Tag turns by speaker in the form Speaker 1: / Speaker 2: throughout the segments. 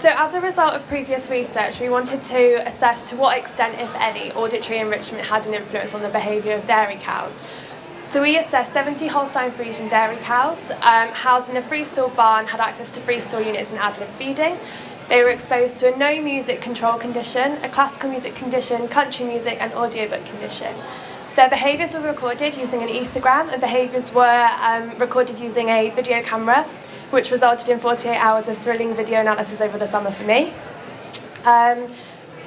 Speaker 1: So as a result of previous research, we wanted to assess to what extent, if any, auditory enrichment had an influence on the behaviour of dairy cows. So we assessed 70 Holstein Friesian dairy cows, housed in a freestall barn, had access to freestall units and ad lib feeding. They were exposed to a no music control condition, a classical music condition, country music and audiobook condition. Their behaviours were recorded using an ethogram, and behaviours were recorded using a video camera, which resulted in 48 hours of thrilling video analysis over the summer for me.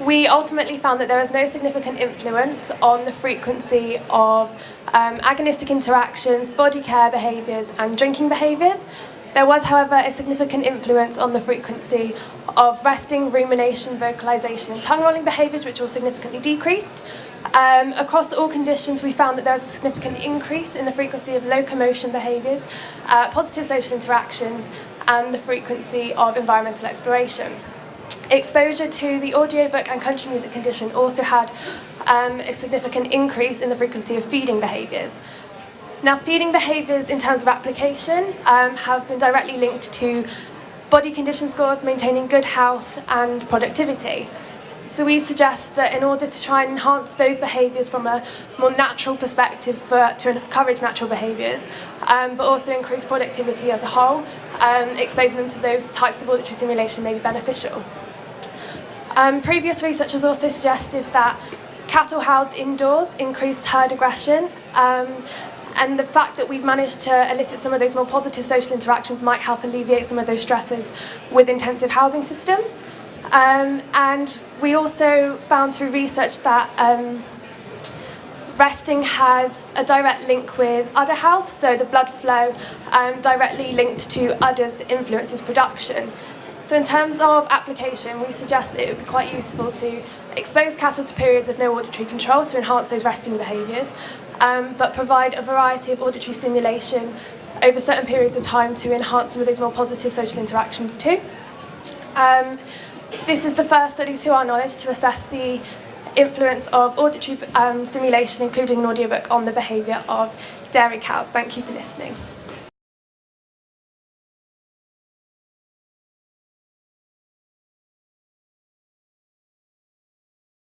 Speaker 1: We ultimately found that there was no significant influence on the frequency of agonistic interactions, body care behaviours and drinking behaviours. There was, however, a significant influence on the frequency of resting, rumination, vocalisation and tongue rolling behaviours, which were significantly decreased. Across all conditions, we found that there was a significant increase in the frequency of locomotion behaviours, positive social interactions and the frequency of environmental exploration. Exposure to the audiobook and country music condition also had a significant increase in the frequency of feeding behaviours. Now, feeding behaviours in terms of application have been directly linked to body condition scores, maintaining good health and productivity. So we suggest that in order to try and enhance those behaviours from a more natural perspective to encourage natural behaviours, but also increase productivity as a whole, exposing them to those types of auditory stimulation may be beneficial. Previous research has also suggested that cattle housed indoors increase herd aggression, and the fact that we've managed to elicit some of those more positive social interactions might help alleviate some of those stresses with intensive housing systems. And we also found through research that resting has a direct link with udder health, so the blood flow directly linked to udders influences production. So in terms of application, we suggest that it would be quite useful to expose cattle to periods of no auditory control to enhance those resting behaviours, but provide a variety of auditory stimulation over certain periods of time to enhance some of those more positive social interactions too. This is the first study to our knowledge to assess the influence of auditory stimulation, including an audiobook, on the behaviour of dairy cows. Thank you for listening.